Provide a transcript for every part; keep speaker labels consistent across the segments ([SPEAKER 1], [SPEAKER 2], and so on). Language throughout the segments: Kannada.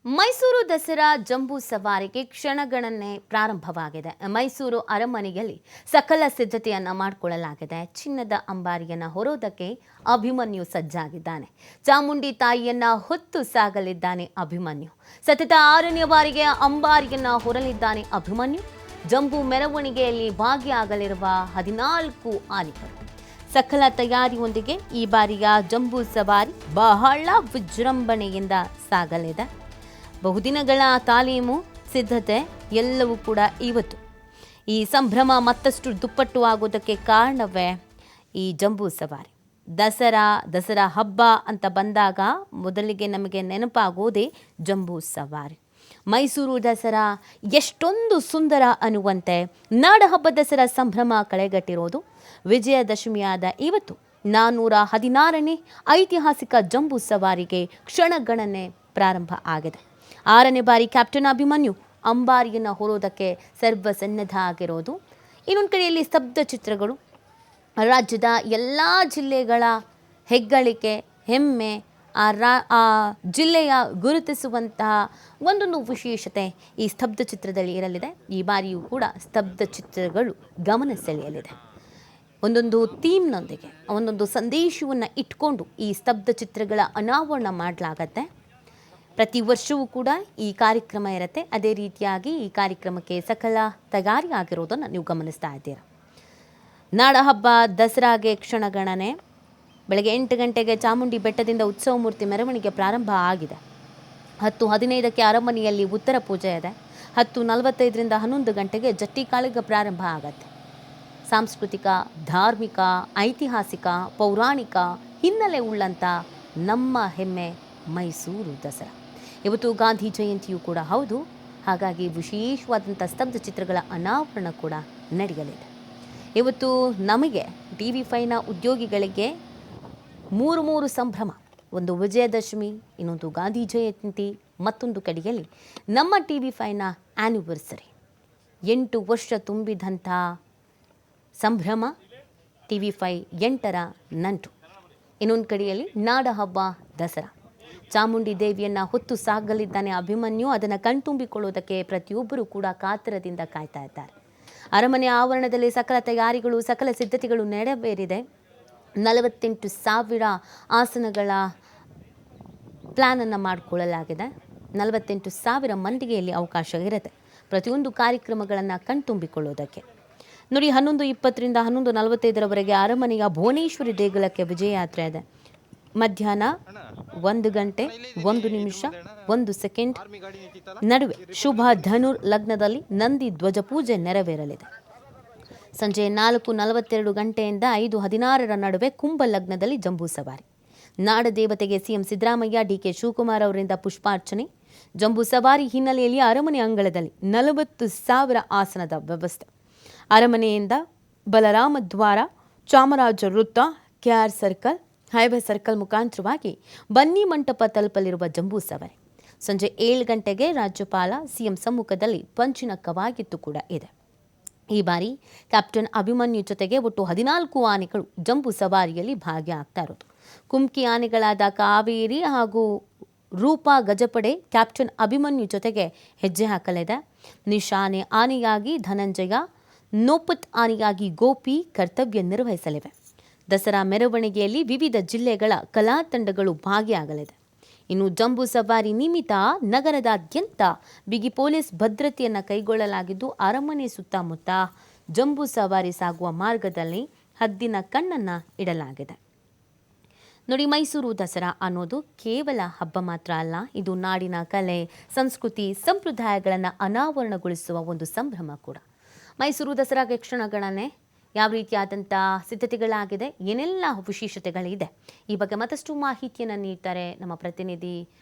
[SPEAKER 1] ಮೈಸೂರು ದಸರಾ ಜಂಬೂ ಸವಾರಿಗೆ ಕ್ಷಣಗಣನೆ ಪ್ರಾರಂಭವಾಗಿದೆ. ಮೈಸೂರು ಅರಮನೆಯಲ್ಲಿ ಸಕಲ ಸಿದ್ಧತೆಯನ್ನ ಮಾಡಿಕೊಳ್ಳಲಾಗಿದೆ. ಚಿನ್ನದ ಅಂಬಾರಿಯನ್ನ ಹೊರೋದಕ್ಕೆ ಅಭಿಮನ್ಯು ಸಜ್ಜಾಗಿದ್ದಾನೆ. ಚಾಮುಂಡಿ ತಾಯಿಯನ್ನ ಹೊತ್ತು ಸಾಗಲಿದ್ದಾನೆ ಅಭಿಮನ್ಯು. ಸತತ 6ನೇ ಬಾರಿಗೆ ಅಂಬಾರಿಯನ್ನ ಹೊರಲಿದ್ದಾನೆ ಅಭಿಮನ್ಯು. ಜಂಬೂ ಮೆರವಣಿಗೆಯಲ್ಲಿ ಭಾಗಿಯಾಗಲಿರುವ 14 ಆನೆಗಳು. ಸಕಲ ತಯಾರಿಯೊಂದಿಗೆ ಈ ಬಾರಿಯ ಜಂಬೂ ಸವಾರಿ ಬಹಳ ವಿಜೃಂಭಣೆಯಿಂದ ಸಾಗಲಿದೆ. ಬಹುದಿನಗಳ ತಾಲೀಮು ಸಿದ್ಧತೆ ಎಲ್ಲವೂ ಕೂಡ ಇವತ್ತು ಈ ಸಂಭ್ರಮ ಮತ್ತಷ್ಟು ದುಪ್ಪಟ್ಟು ಆಗೋದಕ್ಕೆ ಕಾರಣವೇ ಈ ಜಂಬೂ ಸವಾರಿ. ದಸರಾ ಹಬ್ಬ ಅಂತ ಬಂದಾಗ ಮೊದಲಿಗೆ ನಮಗೆ ನೆನಪಾಗೋದೇ ಜಂಬೂ ಸವಾರಿ. ಮೈಸೂರು ದಸರಾ ಎಷ್ಟೊಂದು ಸುಂದರ ಅನ್ನುವಂತೆ ನಾಡಹಬ್ಬ ದಸರಾ ಸಂಭ್ರಮ ಕಳೆಗಟ್ಟಿರೋದು. ವಿಜಯದಶಮಿಯಾದ ಇವತ್ತು 416ನೇ ಐತಿಹಾಸಿಕ ಜಂಬೂ ಸವಾರಿಗೆ ಕ್ಷಣಗಣನೆ ಪ್ರಾರಂಭ ಆಗಿದೆ. 6ನೇ ಬಾರಿ ಕ್ಯಾಪ್ಟನ್ ಅಭಿಮನ್ಯು ಅಂಬಾರಿಯನ್ನು ಹೊರೋದಕ್ಕೆ ಸರ್ವಸನ್ನದ್ಧ ಆಗಿರೋದು. ಇನ್ನೊಂದು ಕಡೆಯಲ್ಲಿ ಸ್ತಬ್ಧ ಚಿತ್ರಗಳು, ರಾಜ್ಯದ ಎಲ್ಲ ಜಿಲ್ಲೆಗಳ ಹೆಗ್ಗಳಿಕೆ, ಹೆಮ್ಮೆ, ಆ ಜಿಲ್ಲೆಯ ಗುರುತಿಸುವಂತಹ ಒಂದೊಂದು ವಿಶೇಷತೆ ಈ ಸ್ತಬ್ಧ ಚಿತ್ರದಲ್ಲಿ ಇರಲಿದೆ. ಈ ಬಾರಿಯೂ ಕೂಡ ಸ್ತಬ್ಧ ಚಿತ್ರಗಳು ಗಮನ ಸೆಳೆಯಲಿದೆ. ಒಂದೊಂದು ಥೀಮ್ನೊಂದಿಗೆ ಒಂದೊಂದು ಸಂದೇಶವನ್ನು ಇಟ್ಕೊಂಡು ಈ ಸ್ತಬ್ಧ ಚಿತ್ರಗಳ ಅನಾವರಣ ಮಾಡಲಾಗತ್ತೆ. ಪ್ರತಿ ವರ್ಷವೂ ಕೂಡ ಈ ಕಾರ್ಯಕ್ರಮ ಇರುತ್ತೆ. ಅದೇ ರೀತಿಯಾಗಿ ಈ ಕಾರ್ಯಕ್ರಮಕ್ಕೆ ಸಕಲ ತಯಾರಿ ಆಗಿರೋದನ್ನು ನೀವು ಗಮನಿಸ್ತಾ ಇದ್ದೀರಾ. ನಾಡಹಬ್ಬ ದಸರಾಗೆ ಕ್ಷಣಗಣನೆ. ಬೆಳಗ್ಗೆ 8 ಗಂಟೆಗೆ ಚಾಮುಂಡಿ ಬೆಟ್ಟದಿಂದ ಉತ್ಸವ ಮೂರ್ತಿ ಮೆರವಣಿಗೆ ಪ್ರಾರಂಭ ಆಗಿದೆ. 10:15ಕ್ಕೆ ಅರಮನೆಯಲ್ಲಿ ಉತ್ತರ ಪೂಜೆ ಇದೆ. 10:45ರಿಂದ 11 ಗಂಟೆಗೆ ಜಟ್ಟಿ ಕಾಳಿಗ ಪ್ರಾರಂಭ ಆಗತ್ತೆ. ಸಾಂಸ್ಕೃತಿಕ, ಧಾರ್ಮಿಕ, ಐತಿಹಾಸಿಕ, ಪೌರಾಣಿಕ ಹಿನ್ನೆಲೆ ಉಳ್ಳಂಥ ನಮ್ಮ ಹೆಮ್ಮೆ ಮೈಸೂರು ದಸರಾ. ಇವತ್ತು ಗಾಂಧಿ ಜಯಂತಿಯೂ ಕೂಡ ಹೌದು. ಹಾಗಾಗಿ ವಿಶೇಷವಾದಂಥ ಸ್ತಬ್ಧ ಚಿತ್ರಗಳ ಅನಾವರಣ ಕೂಡ ನಡೆಯಲಿದೆ. ಇವತ್ತು ನಮಗೆ TV5ನ ಉದ್ಯೋಗಿಗಳಿಗೆ ಮೂರು ಸಂಭ್ರಮ. ಒಂದು ವಿಜಯದಶಮಿ, ಇನ್ನೊಂದು ಗಾಂಧಿ ಜಯಂತಿ, ಮತ್ತೊಂದು ಕಡೆಯಲ್ಲಿ ನಮ್ಮ TV5ನ ಆ್ಯನಿವರ್ಸರಿ. 8 ವರ್ಷ ತುಂಬಿದಂಥ ಸಂಭ್ರಮ. TV5 8ರ ನಂಟು. ಇನ್ನೊಂದು ಕಡೆಯಲ್ಲಿ ನಾಡಹಬ್ಬ ದಸರಾ. ಚಾಮುಂಡಿ ದೇವಿಯನ್ನು ಹೊತ್ತು ಸಾಗಲಿದ್ದಾನೆ ಅಭಿಮನ್ಯು. ಅದನ್ನು ಕಣ್ತುಂಬಿಕೊಳ್ಳೋದಕ್ಕೆ ಪ್ರತಿಯೊಬ್ಬರೂ ಕೂಡ ಕಾತರದಿಂದ ಕಾಯ್ತಾ ಇದ್ದಾರೆ. ಅರಮನೆ ಆವರಣದಲ್ಲಿ ಸಕಲ ತಯಾರಿಗಳು, ಸಕಲ ಸಿದ್ಧತೆಗಳು ನೆರವೇರಿದೆ. 48,000 ಆಸನಗಳ ಪ್ಲ್ಯಾನನ್ನು ಮಾಡಿಕೊಳ್ಳಲಾಗಿದೆ. 48,000 ಮಂದಿಗೆ ಇಲ್ಲಿ ಅವಕಾಶ ಇರುತ್ತೆ ಪ್ರತಿಯೊಂದು ಕಾರ್ಯಕ್ರಮಗಳನ್ನು ಕಣ್ತುಂಬಿಕೊಳ್ಳೋದಕ್ಕೆ. ನೋಡಿ, 11:20ರಿಂದ 11:45ರವರೆಗೆ ಅರಮನೆಯ ಭುವನೇಶ್ವರಿ ದೇಗುಲಕ್ಕೆ ವಿಜಯಯಾತ್ರೆ ಇದೆ. ಮಧ್ಯಾಹ್ನ 1 ಗಂಟೆ 1 ನಿಮಿಷ 1 ಸೆಕೆಂಡ್ ನಡುವೆ ಶುಭ ಧನುರ್ ಲಗ್ನದಲ್ಲಿ ನಂದಿ ಧ್ವಜ ಪೂಜೆ ನೆರವೇರಲಿದೆ. ಸಂಜೆ 4:42 ಗಂಟೆಯಿಂದ 5:16ರ ನಡುವೆ ಕುಂಭ ಲಗ್ನದಲ್ಲಿ ಜಂಬೂ ಸವಾರಿ. ನಾಡದೇವತೆಗೆ ಸಿಎಂ ಸಿದ್ದರಾಮಯ್ಯ, DK ಶಿವಕುಮಾರ್ ಅವರಿಂದ ಪುಷ್ಪಾರ್ಚನೆ. ಜಂಬೂ ಸವಾರಿ ಹಿನ್ನೆಲೆಯಲ್ಲಿ ಅರಮನೆ ಅಂಗಳದಲ್ಲಿ 40,000 ಆಸನದ ವ್ಯವಸ್ಥೆ. ಅರಮನೆಯಿಂದ ಬಲರಾಮ ದ್ವಾರ, ಚಾಮರಾಜ ವೃತ್ತ, KR ಸರ್ಕಲ್, ಹೈವೇ ಸರ್ಕಲ್ ಮುಖಾಂತರವಾಗಿ ಬನ್ನಿ ಮಂಟಪ ತಲುಪಲಿರುವ ಜಂಬೂ ಸವಾರಿ ಸಂಜೆ 7 ಗಂಟೆಗೆ ರಾಜ್ಯಪಾಲ CM ಸಮ್ಮುಖದಲ್ಲಿ ಪಂಚಿನ ಕವಾಯತ್ತು ಕೂಡ ಇದೆ. ಈ ಬಾರಿ ಕ್ಯಾಪ್ಟನ್ ಅಭಿಮನ್ಯು ಜೊತೆಗೆ ಒಟ್ಟು 14 ಆನೆಗಳು ಜಂಬೂ ಸವಾರಿಯಲ್ಲಿ ಭಾಗಿಯಾಗ್ತಾ ಇರೋದು. ಕುಮ್ಕಿ ಆನೆಗಳಾದ ಕಾವೇರಿ ಹಾಗೂ ರೂಪಾ ಗಜಪಡೆ ಕ್ಯಾಪ್ಟನ್ ಅಭಿಮನ್ಯು ಜೊತೆಗೆ ಹೆಜ್ಜೆ ಹಾಕಲಿದೆ. ನಿಶಾನೆ ಆನೆಯಾಗಿ ಧನಂಜಯ, ನೋಪತ್ ಆನೆಯಾಗಿ ಗೋಪಿ ಕರ್ತವ್ಯ ನಿರ್ವಹಿಸಲಿವೆ. ದಸರಾ ಮೆರವಣಿಗೆಯಲ್ಲಿ ವಿವಿಧ ಜಿಲ್ಲೆಗಳ ಕಲಾ ತಂಡಗಳು ಭಾಗಿಯಾಗಲಿದೆ. ಇನ್ನು ಜಂಬೂ ಸವಾರಿ ನಿಮಿತ್ತ ನಗರದಾದ್ಯಂತ ಬಿಗಿ ಪೊಲೀಸ್ ಭದ್ರತೆಯನ್ನು ಕೈಗೊಳ್ಳಲಾಗಿದ್ದು, ಅರಮನೆ ಸುತ್ತಮುತ್ತ ಜಂಬೂ ಸವಾರಿ ಸಾಗುವ ಮಾರ್ಗದಲ್ಲಿ ಹದ್ದಿನ ಕಣ್ಣನ್ನು ಇಡಲಾಗಿದೆ. ನೋಡಿ, ಮೈಸೂರು ದಸರಾ ಅನ್ನೋದು ಕೇವಲ ಹಬ್ಬ ಮಾತ್ರ ಅಲ್ಲ, ಇದು ನಾಡಿನ ಕಲೆ, ಸಂಸ್ಕೃತಿ, ಸಂಪ್ರದಾಯಗಳನ್ನು ಅನಾವರಣಗೊಳಿಸುವ ಒಂದು ಸಂಭ್ರಮ ಕೂಡ. ಮೈಸೂರು ದಸರಾಗೆ ಕ್ಷಣಗಣನೆ ಯಾವ ರೀತಿಯಾದಂಥ ಸಿದ್ಧತೆಗಳಾಗಿದೆ, ಏನೆಲ್ಲ ವಿಶೇಷತೆಗಳಿದೆ, ಈ ಬಗ್ಗೆ ಮತ್ತಷ್ಟು ಮಾಹಿತಿಯನ್ನು ನೀಡ್ತಾರೆ ನಮ್ಮ ಪ್ರತಿನಿಧಿ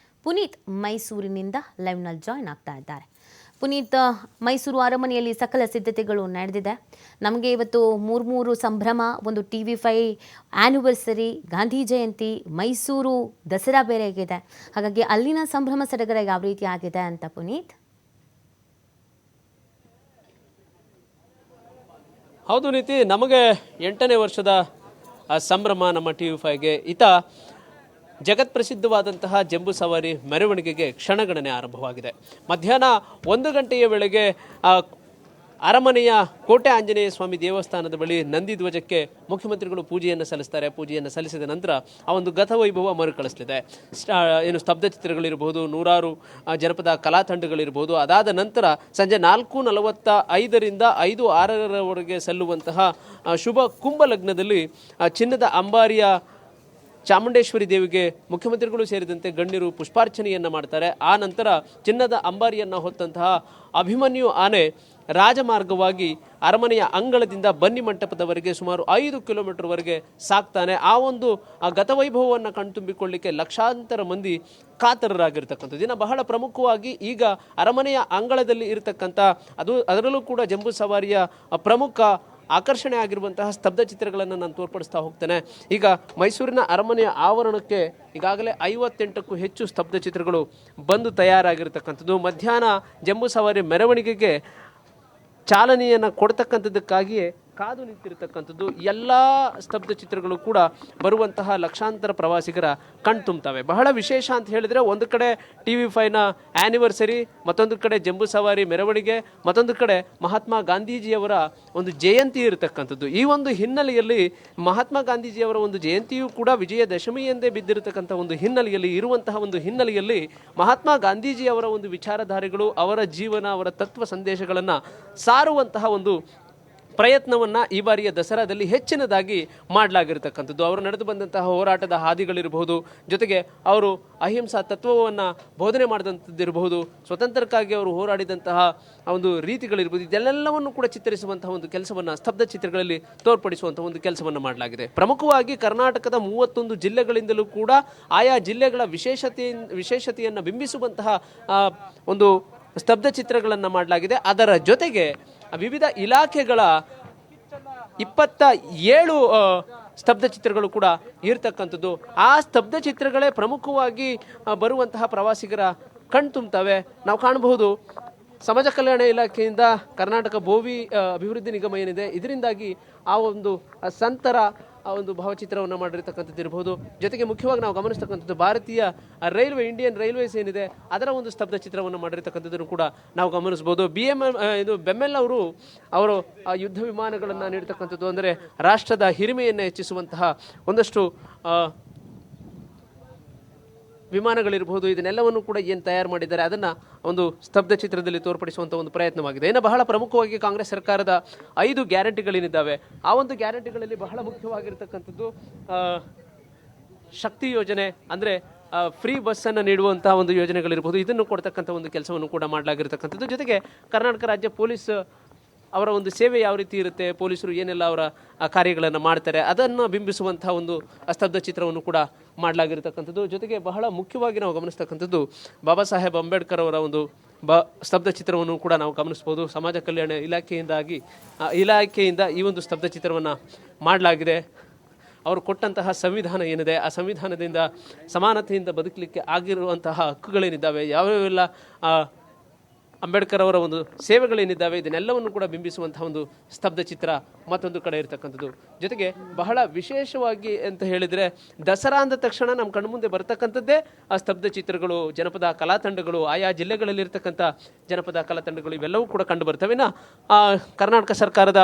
[SPEAKER 1] ಪುನೀತ್. ಮೈಸೂರಿನಿಂದ ಲೈವ್ನಲ್ಲಿ ಜಾಯ್ನ್ ಆಗ್ತಾ ಇದ್ದಾರೆ. ಪುನೀತ್, ಮೈಸೂರು ಅರಮನೆಯಲ್ಲಿ ಸಕಲ ಸಿದ್ಧತೆಗಳು ನಡೆದಿದೆ. ನಮಗೆ ಇವತ್ತು ಮೂರು ಸಂಭ್ರಮ, ಒಂದು TV5 ಆ್ಯನಿವರ್ಸರಿ, ಗಾಂಧಿ ಜಯಂತಿ, ಮೈಸೂರು ದಸರಾ ಬೇರೆ ಆಗಿದೆ. ಹಾಗಾಗಿ ಅಲ್ಲಿನ ಸಂಭ್ರಮ ಸಡಗರ ಯಾವ ರೀತಿ ಆಗಿದೆ ಅಂತ ಪುನೀತ್?
[SPEAKER 2] ಹೌದು ನೀತಿ, ನಮಗೆ 8ನೇ ವರ್ಷದ ಸಂಭ್ರಮ ನಮ್ಮ TV5ಗೆ. ಜಗತ್ಪ್ರಸಿದ್ಧವಾದಂತಹ ಜಂಬೂ ಸವಾರಿ ಮೆರವಣಿಗೆಗೆ ಕ್ಷಣಗಣನೆ ಆರಂಭವಾಗಿದೆ. ಮಧ್ಯಾಹ್ನ 1 ಗಂಟೆಯ ವೇಳೆಗೆ ಅರಮನೆಯ ಕೋಟೆ ಆಂಜನೇಯ ಸ್ವಾಮಿ ದೇವಸ್ಥಾನದ ಬಳಿ ನಂದಿ ಧ್ವಜಕ್ಕೆ ಮುಖ್ಯಮಂತ್ರಿಗಳು ಪೂಜೆಯನ್ನು ಸಲ್ಲಿಸ್ತಾರೆ. ಪೂಜೆಯನ್ನು ಸಲ್ಲಿಸಿದ ನಂತರ ಆ ಒಂದು ಗತವೈಭವ ಮರುಕಳಿಸಲಿದೆ. ಏನು ಸ್ತಬ್ಧ ಚಿತ್ರಗಳಿರಬಹುದು, ನೂರಾರು ಜನಪದ ಕಲಾ ತಂಡಗಳಿರಬಹುದು. ಅದಾದ ನಂತರ ಸಂಜೆ 4:45ರಿಂದ 5:06ರವರೆಗೆ ಸಲ್ಲುವಂತಹ ಶುಭ ಕುಂಭ ಲಗ್ನದಲ್ಲಿ ಚಿನ್ನದ ಅಂಬಾರಿಯ ಚಾಮುಂಡೇಶ್ವರಿ ದೇವಿಗೆ ಮುಖ್ಯಮಂತ್ರಿಗಳು ಸೇರಿದಂತೆ ಗಣ್ಯರು ಪುಷ್ಪಾರ್ಚನೆಯನ್ನು ಮಾಡ್ತಾರೆ. ಆ ನಂತರ ಚಿನ್ನದ ಅಂಬಾರಿಯನ್ನು ಹೊತ್ತಂತಹ ಅಭಿಮನ್ಯು ಆನೆ ರಾಜಮಾರ್ಗವಾಗಿ ಅರಮನೆಯ ಅಂಗಳದಿಂದ ಬನ್ನಿ ಮಂಟಪದವರೆಗೆ ಸುಮಾರು 5 ಕಿಲೋಮೀಟರ್ವರೆಗೆ ಸಾಕ್ತಾನೆ. ಆ ಒಂದು ಗತವೈಭವವನ್ನು ಕಣ್ತುಂಬಿಕೊಳ್ಳಿಕ್ಕೆ ಲಕ್ಷಾಂತರ ಮಂದಿ ಕಾತರರಾಗಿರ್ತಕ್ಕಂಥದ್ದು. ದಿನ ಬಹಳ ಪ್ರಮುಖವಾಗಿ ಈಗ ಅರಮನೆಯ ಅಂಗಳದಲ್ಲಿ ಇರತಕ್ಕಂಥ ಅದರಲ್ಲೂ ಕೂಡ ಜಂಬೂ ಸವಾರಿಯ ಪ್ರಮುಖ ಆಕರ್ಷಣೆ ಆಗಿರುವಂತಹ ಸ್ತಬ್ಧ ಚಿತ್ರಗಳನ್ನು ನಾನು ತೋರ್ಪಡಿಸ್ತಾ ಹೋಗ್ತೇನೆ. ಈಗ ಮೈಸೂರಿನ ಅರಮನೆಯ ಆವರಣಕ್ಕೆ ಈಗಾಗಲೇ 58ಕ್ಕೂ ಹೆಚ್ಚು ಸ್ತಬ್ಧ ಚಿತ್ರಗಳು ಬಂದು ತಯಾರಾಗಿರ್ತಕ್ಕಂಥದ್ದು. ಮಧ್ಯಾಹ್ನ ಜಂಬೂ ಸವಾರಿ ಮೆರವಣಿಗೆಗೆ ಚಾಲನೆಯನ್ನು ಕೊಡ್ತಕ್ಕಂಥದ್ದಕ್ಕಾಗಿಯೇ ಕಾದು ನಿಂತಿರತಕ್ಕಂಥದ್ದು. ಎಲ್ಲ ಸ್ತಬ್ಧ ಚಿತ್ರಗಳು ಕೂಡ ಬರುವಂತಹ ಲಕ್ಷಾಂತರ ಪ್ರವಾಸಿಗರ ಕಣ್ತುಂಬ್ತವೆ. ಬಹಳ ವಿಶೇಷ ಅಂತ ಹೇಳಿದರೆ, ಒಂದು ಕಡೆ TV5ನ ಆ್ಯನಿವರ್ಸರಿ, ಮತ್ತೊಂದು ಕಡೆ ಜಂಬೂ ಸವಾರಿ ಮೆರವಣಿಗೆ, ಮತ್ತೊಂದು ಕಡೆ ಮಹಾತ್ಮ ಗಾಂಧೀಜಿಯವರ ಒಂದು ಜಯಂತಿ ಇರತಕ್ಕಂಥದ್ದು. ಈ ಒಂದು ಹಿನ್ನೆಲೆಯಲ್ಲಿ ಮಹಾತ್ಮ ಗಾಂಧೀಜಿಯವರ ಒಂದು ಜಯಂತಿಯೂ ಕೂಡ ವಿಜಯದಶಮಿ ಎಂದೇ ಬಿದ್ದಿರತಕ್ಕಂಥ ಒಂದು ಹಿನ್ನೆಲೆಯಲ್ಲಿ ಮಹಾತ್ಮ ಗಾಂಧೀಜಿಯವರ ಒಂದು ವಿಚಾರಧಾರೆಗಳು, ಅವರ ಜೀವನ, ಅವರ ತತ್ವ ಸಂದೇಶಗಳನ್ನು ಸಾರುವಂತಹ ಒಂದು ಪ್ರಯತ್ನವನ್ನು ಈ ಬಾರಿಯ ದಸರಾದಲ್ಲಿ ಹೆಚ್ಚಿನದಾಗಿ ಮಾಡಲಾಗಿರ್ತಕ್ಕಂಥದ್ದು. ಅವರು ನಡೆದು ಬಂದಂತಹ ಹೋರಾಟದ ಹಾದಿಗಳಿರಬಹುದು, ಜೊತೆಗೆ ಅವರು ಅಹಿಂಸಾ ತತ್ವವನ್ನು ಬೋಧನೆ ಮಾಡಿದಂಥದ್ದಿರಬಹುದು, ಸ್ವತಂತ್ರಕ್ಕಾಗಿ ಅವರು ಹೋರಾಡಿದಂತಹ ಒಂದು ರೀತಿಗಳಿರ್ಬೋದು, ಇದೆಲ್ಲವನ್ನು ಕೂಡ ಚಿತ್ರಿಸುವಂತಹ ಒಂದು ಕೆಲಸವನ್ನು ಸ್ತಬ್ಧ ಚಿತ್ರಗಳಲ್ಲಿ ತೋರ್ಪಡಿಸುವಂತಹ ಒಂದು ಕೆಲಸವನ್ನು ಮಾಡಲಾಗಿದೆ. ಪ್ರಮುಖವಾಗಿ ಕರ್ನಾಟಕದ 31 ಜಿಲ್ಲೆಗಳಿಂದಲೂ ಕೂಡ ಆಯಾ ಜಿಲ್ಲೆಗಳ ವಿಶೇಷತೆಯನ್ನು ಬಿಂಬಿಸುವಂತಹ ಒಂದು ಸ್ತಬ್ಧ ಚಿತ್ರಗಳನ್ನು ಮಾಡಲಾಗಿದೆ. ಅದರ ಜೊತೆಗೆ ವಿವಿಧ ಇಲಾಖೆಗಳ 27 ಸ್ತಬ್ಧ ಚಿತ್ರಗಳು ಕೂಡ ಇರ್ತಕ್ಕಂಥದ್ದು. ಆ ಸ್ತಬ್ಧ ಚಿತ್ರಗಳೇ ಪ್ರಮುಖವಾಗಿ ಬರುವಂತಹ ಪ್ರವಾಸಿಗರ ಕಣ್ತುಂಬ್ತವೆ. ನಾವು ಕಾಣಬಹುದು, ಸಮಾಜ ಕಲ್ಯಾಣ ಇಲಾಖೆಯಿಂದ ಕರ್ನಾಟಕ ಬೋವಿ ಅಭಿವೃದ್ಧಿ ನಿಗಮ ಏನಿದೆ, ಇದರಿಂದಾಗಿ ಆ ಒಂದು ಸಂತರ ಆ ಒಂದು ಭಾವಚಿತ್ರವನ್ನು ಮಾಡಿರ್ತಕ್ಕಂಥದ್ದು ಇರಬಹುದು. ಜೊತೆಗೆ ಮುಖ್ಯವಾಗಿ ನಾವು ಗಮನಿಸ್ತಕ್ಕಂಥದ್ದು ಭಾರತೀಯ ರೈಲ್ವೆ, ಇಂಡಿಯನ್ ರೈಲ್ವೇಸ್ ಏನಿದೆ, ಅದರ ಒಂದು ಸ್ತಬ್ಧ ಚಿತ್ರವನ್ನು ಮಾಡಿರ್ತಕ್ಕಂಥದ್ದನ್ನು ಕೂಡ ನಾವು ಗಮನಿಸ್ಬೋದು. ಬೆಮ್ಮೆಲ್ ಅವರು ಯುದ್ಧ ವಿಮಾನಗಳನ್ನು ನೀಡ್ತಕ್ಕಂಥದ್ದು, ಅಂದರೆ ರಾಷ್ಟ್ರದ ಹಿರಿಮೆಯನ್ನು ಹೆಚ್ಚಿಸುವಂತಹ ಒಂದಷ್ಟು ವಿಮಾನಗಳಿರ್ಬೋದು, ಇದನ್ನೆಲ್ಲವನ್ನು ಕೂಡ ಏನು ತಯಾರು ಮಾಡಿದ್ದಾರೆ ಅದನ್ನು ಒಂದು ಸ್ತಬ್ಧ ಚಿತ್ರದಲ್ಲಿ ತೋರ್ಪಡಿಸುವಂಥ ಒಂದು ಪ್ರಯತ್ನವಾಗಿದೆ. ಇನ್ನು ಬಹಳ ಪ್ರಮುಖವಾಗಿ ಕಾಂಗ್ರೆಸ್ ಸರ್ಕಾರದ 5 ಗ್ಯಾರಂಟಿಗಳೇನಿದ್ದಾವೆ, ಆ ಒಂದು ಗ್ಯಾರಂಟಿಗಳಲ್ಲಿ ಬಹಳ ಮುಖ್ಯವಾಗಿರ್ತಕ್ಕಂಥದ್ದು ಶಕ್ತಿ ಯೋಜನೆ, ಅಂದರೆ ಫ್ರೀ ಬಸ್ಸನ್ನು ನೀಡುವಂತಹ ಒಂದು ಯೋಜನೆಗಳಿರ್ಬೋದು, ಇದನ್ನು ಕೊಡ್ತಕ್ಕಂಥ ಒಂದು ಕೆಲಸವನ್ನು ಕೂಡ ಮಾಡಲಾಗಿರ್ತಕ್ಕಂಥದ್ದು. ಜೊತೆಗೆ ಕರ್ನಾಟಕ ರಾಜ್ಯ ಪೊಲೀಸ್ ಅವರ ಒಂದು ಸೇವೆ ಯಾವ ರೀತಿ ಇರುತ್ತೆ, ಪೊಲೀಸರು ಏನೆಲ್ಲ ಅವರ ಕಾರ್ಯಗಳನ್ನು ಮಾಡ್ತಾರೆ, ಅದನ್ನು ಬಿಂಬಿಸುವಂತಹ ಒಂದು ಸ್ತಬ್ಧ ಚಿತ್ರವನ್ನು ಕೂಡ ಮಾಡಲಾಗಿರ್ತಕ್ಕಂಥದ್ದು. ಜೊತೆಗೆ ಬಹಳ ಮುಖ್ಯವಾಗಿ ನಾವು ಗಮನಿಸ್ತಕ್ಕಂಥದ್ದು ಬಾಬಾ ಸಾಹೇಬ್ ಅಂಬೇಡ್ಕರ್ ಅವರ ಒಂದು ಸ್ತಬ್ಧ ಚಿತ್ರವನ್ನು ಕೂಡ ನಾವು ಗಮನಿಸ್ಬೋದು. ಸಮಾಜ ಕಲ್ಯಾಣ ಇಲಾಖೆಯಿಂದ ಈ ಒಂದು ಸ್ತಬ್ಧ ಚಿತ್ರವನ್ನು ಮಾಡಲಾಗಿದೆ. ಅವರು ಕೊಟ್ಟಂತಹ ಸಂವಿಧಾನ ಏನಿದೆ, ಆ ಸಂವಿಧಾನದಿಂದ ಸಮಾನತೆಯಿಂದ ಬದುಕಲಿಕ್ಕೆ ಆಗಿರುವಂತಹ ಹಕ್ಕುಗಳೇನಿದ್ದಾವೆ, ಯಾವ್ಯಾವೆಲ್ಲ ಅಂಬೇಡ್ಕರ್ ಅವರ ಒಂದು ಸೇವೆಗಳೇನಿದ್ದಾವೆ, ಇದನ್ನೆಲ್ಲವನ್ನು ಕೂಡ ಬಿಂಬಿಸುವಂತಹ ಒಂದು ಸ್ತಬ್ಧ ಚಿತ್ರ ಮತ್ತೊಂದು ಕಡೆ ಇರತಕ್ಕಂಥದ್ದು. ಜೊತೆಗೆ ಬಹಳ ವಿಶೇಷವಾಗಿ ಅಂತ ಹೇಳಿದರೆ, ದಸರಾ ಅಂದ ತಕ್ಷಣ ನಮ್ಮ ಕಣ್ಮುಂದೆ ಬರ್ತಕ್ಕಂಥದ್ದೇ ಆ ಸ್ತಬ್ಧ ಚಿತ್ರಗಳು, ಜನಪದ ಕಲಾ ತಂಡಗಳು, ಆಯಾ ಜಿಲ್ಲೆಗಳಲ್ಲಿರ್ತಕ್ಕಂಥ ಜನಪದ ಕಲಾ ತಂಡಗಳು, ಇವೆಲ್ಲವೂ ಕೂಡ ಕಂಡು ಬರ್ತವೆ. ಕರ್ನಾಟಕ ಸರ್ಕಾರದ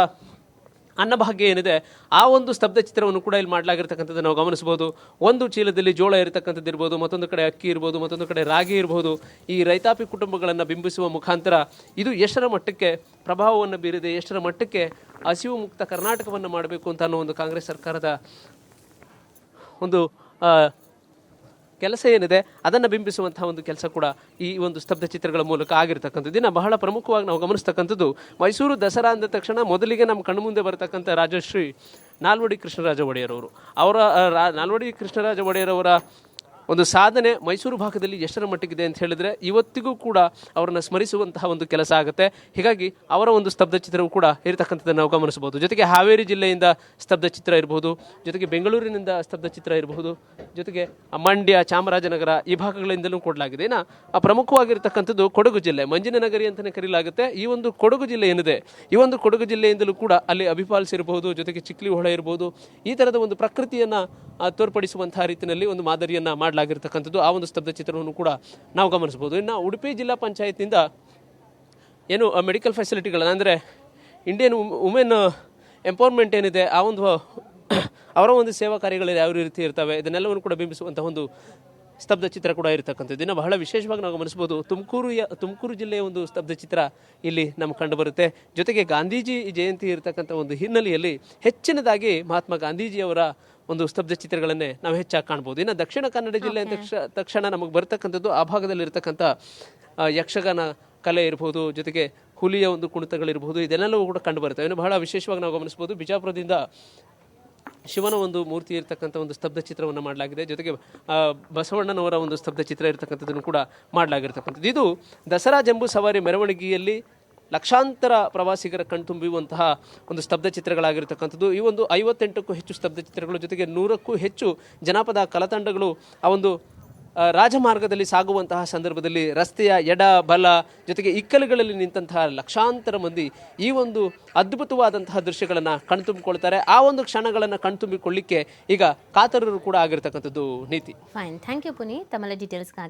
[SPEAKER 2] ಅನ್ನಭಾಗ್ಯ ಏನಿದೆ, ಆ ಒಂದು ಸ್ತಬ್ಧ ಚಿತ್ರವನ್ನು ಕೂಡ ಇಲ್ಲಿ ಮಾಡಲಾಗಿರ್ತಕ್ಕಂಥದ್ದು ನಾವು ಗಮನಿಸ್ಬೋದು. ಒಂದು ಚೀಲದಲ್ಲಿ ಜೋಳ ಇರತಕ್ಕಂಥದ್ದು ಇರ್ಬೋದು, ಮತ್ತೊಂದು ಕಡೆ ಅಕ್ಕಿ ಇರ್ಬೋದು, ಮತ್ತೊಂದು ಕಡೆ ರಾಗಿ ಇರ್ಬೋದು. ಈ ರೈತಾಪಿ ಕುಟುಂಬಗಳನ್ನು ಬಿಂಬಿಸುವ ಮುಖಾಂತರ ಇದು ಎಷ್ಟರ ಮಟ್ಟಕ್ಕೆ ಪ್ರಭಾವವನ್ನು ಬೀರಿದೆ, ಎಷ್ಟರ ಮಟ್ಟಕ್ಕೆ ಹಸಿವು ಮುಕ್ತ ಕರ್ನಾಟಕವನ್ನು ಮಾಡಬೇಕು ಅಂತ ಅನ್ನೋ ಒಂದು ಕಾಂಗ್ರೆಸ್ ಸರ್ಕಾರದ ಒಂದು ಕೆಲಸ ಏನಿದೆ, ಅದನ್ನು ಬಿಂಬಿಸುವಂತಹ ಒಂದು ಕೆಲಸ ಕೂಡ ಈ ಒಂದು ಸ್ತಬ್ಧ ಚಿತ್ರಗಳ ಮೂಲಕ ಆಗಿರ್ತಕ್ಕಂಥದ್ದು. ಇದನ್ನು ಬಹಳ ಪ್ರಮುಖವಾಗಿ ನಾವು ಗಮನಿಸ್ತಕ್ಕಂಥದ್ದು, ಮೈಸೂರು ದಸರಾ ಅಂದ ತಕ್ಷಣ ಮೊದಲಿಗೆ ನಮ್ಮ ಕಣ್ಣು ಮುಂದೆ ಬರತಕ್ಕಂಥ ರಾಜಶ್ರೀ ನಾಲ್ವಡಿ ಕೃಷ್ಣರಾಜ ಒಡೆಯರ್ ಅವರು. ನಾಲ್ವಡಿ ಕೃಷ್ಣರಾಜ ಒಡೆಯರ್ ಅವರ ಒಂದು ಸಾಧನೆ ಮೈಸೂರು ಭಾಗದಲ್ಲಿ ಎಷ್ಟರ ಮಟ್ಟಿಗಿದೆ ಅಂತ ಹೇಳಿದ್ರೆ ಇವತ್ತಿಗೂ ಕೂಡ ಅವರನ್ನು ಸ್ಮರಿಸುವಂತಹ ಒಂದು ಕೆಲಸ ಆಗುತ್ತೆ. ಹೀಗಾಗಿ ಅವರ ಒಂದು ಸ್ತಬ್ಧ ಚಿತ್ರವೂ ಕೂಡ ಇರತಕ್ಕಂಥದ್ದನ್ನು ನಾವು ಗಮನಿಸಬಹುದು. ಜೊತೆಗೆ ಹಾವೇರಿ ಜಿಲ್ಲೆಯಿಂದ ಸ್ತಬ್ಧ ಚಿತ್ರ ಇರಬಹುದು, ಜೊತೆಗೆ ಬೆಂಗಳೂರಿನಿಂದ ಸ್ತಬ್ಧ ಚಿತ್ರ ಇರಬಹುದು, ಜೊತೆಗೆ ಮಂಡ್ಯ, ಚಾಮರಾಜನಗರ ಈ ಭಾಗಗಳಿಂದಲೂ ಕೊಡಲಾಗಿದೆ. ಇನ್ನು ಪ್ರಮುಖವಾಗಿರ್ತಕ್ಕಂಥದ್ದು ಕೊಡಗು ಜಿಲ್ಲೆ, ಮಂಜಿನ ನಗರಿ ಅಂತಲೇ ಕರೆಯಲಾಗುತ್ತೆ. ಈ ಒಂದು ಕೊಡಗು ಜಿಲ್ಲೆ ಏನಿದೆ, ಈ ಒಂದು ಕೊಡಗು ಜಿಲ್ಲೆಯಿಂದಲೂ ಕೂಡ ಅಲ್ಲಿ ಅಬಿಫಾಲ್ಸ್ ಇರಬಹುದು, ಜೊತೆಗೆ ಚಿಕ್ಲಿ ಹೊಳೆ ಇರಬಹುದು, ಈ ಥರದ ಒಂದು ಪ್ರಕೃತಿಯನ್ನು ತೋರ್ಪಡಿಸುವಂತಹ ರೀತಿಯಲ್ಲಿ ಒಂದು ಮಾದರಿಯನ್ನು ಮಾಡಲಾಗಿರ್ತಕ್ಕಂಥದ್ದು. ಆ ಒಂದು ಸ್ತಬ್ಧ ಚಿತ್ರವನ್ನು ಕೂಡ ನಾವು ಗಮನಿಸಬಹುದು. ಇನ್ನು ಉಡುಪಿ ಜಿಲ್ಲಾ ಪಂಚಾಯತಿಂದ ಏನು ಮೆಡಿಕಲ್ ಫೆಸಿಲಿಟಿಗಳನ್ನು ಅಂದರೆ ಇಂಡಿಯನ್ ವುಮೆನ್ ಎಂಪವರ್ಮೆಂಟ್ ಏನಿದೆ, ಆ ಒಂದು ಅವರ ಒಂದು ಸೇವಾ ಕಾರ್ಯಗಳು ಯಾವ ರೀತಿ ಇರ್ತವೆ ಇದನ್ನೆಲ್ಲವನ್ನು ಕೂಡ ಬಿಂಬಿಸುವಂತಹ ಒಂದು ಸ್ತಬ್ಧ ಚಿತ್ರ ಕೂಡ ಇರತಕ್ಕಂಥದ್ದು. ಇನ್ನು ಬಹಳ ವಿಶೇಷವಾಗಿ ನಾವು ಗಮನಿಸಬಹುದು, ತುಮಕೂರು ಜಿಲ್ಲೆಯ ಒಂದು ಸ್ತಬ್ಧ ಚಿತ್ರ ಇಲ್ಲಿ ನಮ್ಗೆ ಕಂಡು ಬರುತ್ತೆ. ಜೊತೆಗೆ ಗಾಂಧೀಜಿ ಜಯಂತಿ ಇರತಕ್ಕಂಥ ಒಂದು ಹಿನ್ನೆಲೆಯಲ್ಲಿ ಹೆಚ್ಚಿನದಾಗಿ ಮಹಾತ್ಮ ಗಾಂಧೀಜಿಯವರ ಒಂದು ಸ್ತಬ್ಧ ಚಿತ್ರಗಳನ್ನೇ ನಾವು ಹೆಚ್ಚಾಗಿ ಕಾಣ್ಬೋದು. ಇನ್ನು ದಕ್ಷಿಣ ಕನ್ನಡ ಜಿಲ್ಲೆ ತಕ್ಷಣ ನಮಗೆ ಬರ್ತಕ್ಕಂಥದ್ದು ಆ ಭಾಗದಲ್ಲಿ ಇರತಕ್ಕಂಥ ಯಕ್ಷಗಾನ ಕಲೆ ಇರ್ಬೋದು, ಜೊತೆಗೆ ಹುಲಿಯ ಒಂದು ಕುಣಿತಗಳಿರ್ಬೋದು, ಇದನ್ನೆಲ್ಲವೂ ಕೂಡ ಕಂಡು ಬರ್ತವೆ. ಇನ್ನು ಬಹಳ ವಿಶೇಷವಾಗಿ ನಾವು ಗಮನಿಸ್ಬೋದು, ಬಿಜಾಪುರದಿಂದ ಶಿವನ ಒಂದು ಮೂರ್ತಿ ಇರತಕ್ಕಂಥ ಒಂದು ಸ್ತಬ್ಧ ಚಿತ್ರವನ್ನು ಮಾಡಲಾಗಿದೆ. ಜೊತೆಗೆ ಬಸವಣ್ಣನವರ ಒಂದು ಸ್ತಬ್ಧ ಚಿತ್ರ ಇರತಕ್ಕಂಥದ್ದನ್ನು ಕೂಡ ಮಾಡಲಾಗಿರ್ತಕ್ಕಂಥದ್ದು. ಇದು ದಸರಾ ಜಂಬೂ ಸವಾರಿ ಮೆರವಣಿಗೆಯಲ್ಲಿ ಲಕ್ಷಾಂತರ ಪ್ರವಾಸಿಗರ ಕಣ್ತುಂಬುವಂತಹ ಒಂದು ಸ್ತಬ್ಧ ಚಿತ್ರಗಳಾಗಿರ್ತಕ್ಕಂಥದ್ದು. ಈ ಒಂದು 58ಕ್ಕೂ ಹೆಚ್ಚು ಸ್ತಬ್ಧ ಚಿತ್ರಗಳು, ಜೊತೆಗೆ 100ಕ್ಕೂ ಹೆಚ್ಚು ಜನಪದ ಕಲಾತಂಡಗಳು ಆ ಒಂದು ರಾಜಮಾರ್ಗದಲ್ಲಿ ಸಾಗುವಂತಹ ಸಂದರ್ಭದಲ್ಲಿ ರಸ್ತೆಯ ಎಡ ಬಲ ಜೊತೆಗೆ ಇಕ್ಕಲುಗಳಲ್ಲಿ ನಿಂತಹ ಲಕ್ಷಾಂತರ ಮಂದಿ ಈ ಒಂದು ಅದ್ಭುತವಾದಂತಹ ದೃಶ್ಯಗಳನ್ನು ಕಣ್ತುಂಬಿಕೊಳ್ತಾರೆ. ಆ ಒಂದು ಕ್ಷಣಗಳನ್ನು ಕಣ್ತುಂಬಿಕೊಳ್ಳಿಕ್ಕೆ ಈಗ ಕಾತರರು ಕೂಡ ಆಗಿರ್ತಕ್ಕಂಥದ್ದು. ನೀತಿ.
[SPEAKER 1] ಫೈನ್, ಥ್ಯಾಂಕ್ ಯು ಪುನೀತ್ ತಮ್ಮೆಲ್ಲ ಡೀಟೇಲ್ಸ್ಗಾಗಿ.